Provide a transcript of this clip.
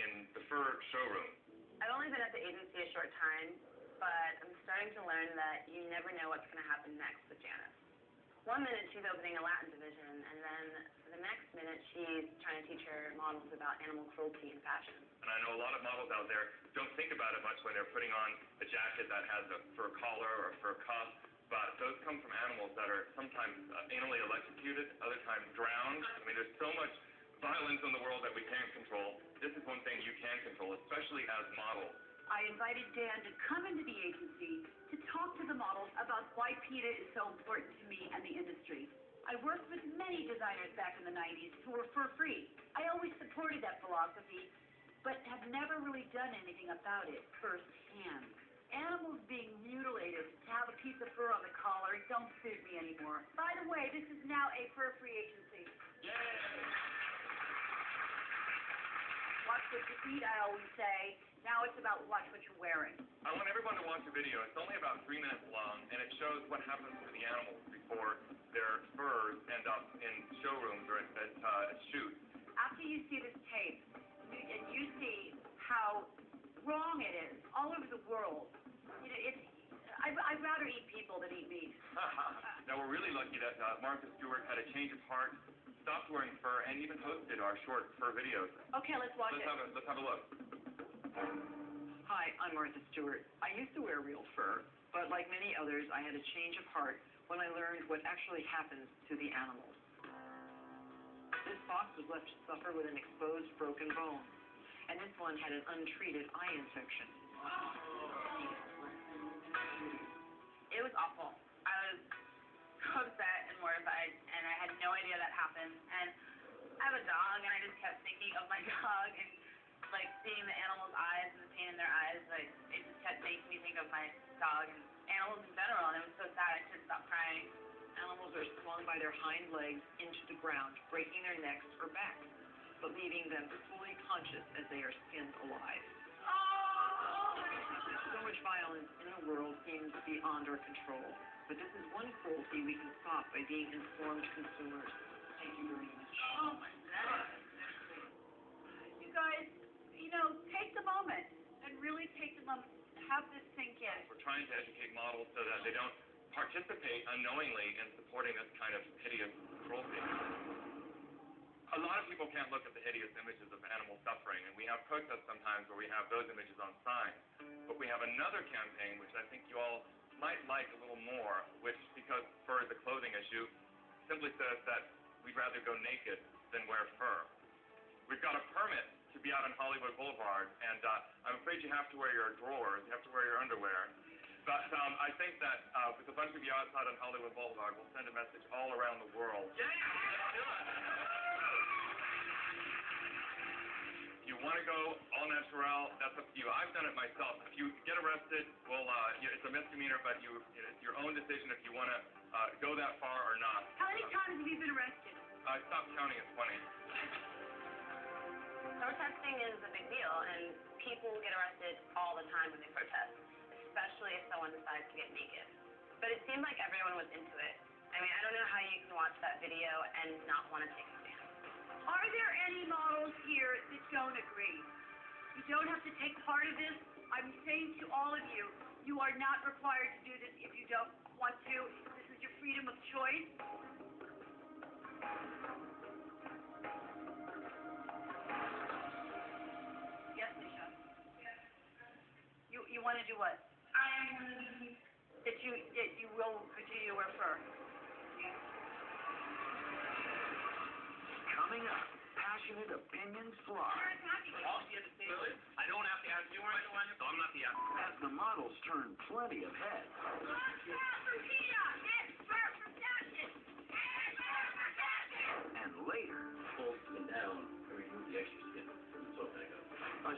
in the fur showroom? I've only been at the agency a short time, but I'm starting to learn that you never know what's going to happen next with Janice. One minute she's opening a Latin division, and then the next minute she's trying to teach her models about animal cruelty in fashion. And I know a lot of models out there don't think about it much when they're putting on a jacket that has a fur collar or a fur cuff, but those come from animals that are sometimes anally electrocuted, other times drowned. I mean, there's so much violence in the world that we can't control. This is one thing you can control, especially as models. I invited Dan to come into the agency to talk to the models about why PETA is so important to me and the industry. I worked with many designers back in the 90s who were fur-free. I always supported that philosophy, but have never really done anything about it firsthand. Animals being mutilated to have a piece of fur on the collar don't suit me anymore. By the way, this is now a fur-free agency. Yay! Watch what you eat, I always say. Now it's about watch what you're wearing. I want everyone to watch the video. It's only about 3 minutes long, and it shows what happens to the animals before their furs end up in showrooms or at shoots. After you see this tape, and you see how wrong it is all over the world, I'd rather eat people than eat meat. Now, we're really lucky that Martha Stewart had a change of heart, stopped wearing fur, and even hosted our short fur videos. Okay, let's watch it. Let's have a look. Hi, I'm Martha Stewart. I used to wear real fur, but like many others, I had a change of heart when I learned what actually happens to the animals. This fox was left to suffer with an exposed broken bone, and this one had an untreated eye infection. It was awful. I was so upset and mortified, and I had no idea that happened. And I have a dog, and I just kept thinking of my dog and like seeing the animals' eyes and the pain in their eyes, like it just kept making me think of my dog and animals in general, and it was so sad I couldn't stop crying. Animals are swung by their hind legs into the ground, breaking their necks or backs, but leaving them fully conscious as they are skinned alive. So much violence in the world seems beyond our control, but this is one cruelty we can stop by being informed consumers. Thank you very much. Oh my God. You guys, take the moment and really take the moment to have this sink in. We're trying to educate models so that they don't participate unknowingly in supporting this kind of hideous cruelty. A lot of people can't look at the hideous images of animal suffering, and we have protests sometimes where we have those images on signs. But we have another campaign, which I think you all might like a little more, which, because fur is a clothing issue, simply says that we'd rather go naked than wear fur. We've got a permit to be out on Hollywood Boulevard, and I'm afraid you have to wear your drawers, you have to wear your underwear. But I think that with a bunch of you outside on Hollywood Boulevard, we'll send a message all around the world. Yeah, let's do it. If you want to go all natural, that's up to you. I've done it myself. If you get arrested, well, it's a misdemeanor, but it's your own decision if you want to go that far or not. How many times have you been arrested? I stopped counting at 20. Protesting is a big deal, and people get arrested all the time when they protest, especially if someone decides to get naked. But it seemed like everyone was into it. I mean, I don't know how you can watch that video and not want to take a stand. Are there any models here that don't agree? You don't have to take part of this. I'm saying to all of you, you are not required to do this if you don't want to. This is your freedom of choice. Yes, Nisha? You want to do what? That you will continue to wear fur. Coming up, passionate opinions fly. All she had to say was, I don't have to ask you, so I'm not the asshole. As the models turn plenty of heads. Watch out for PETA!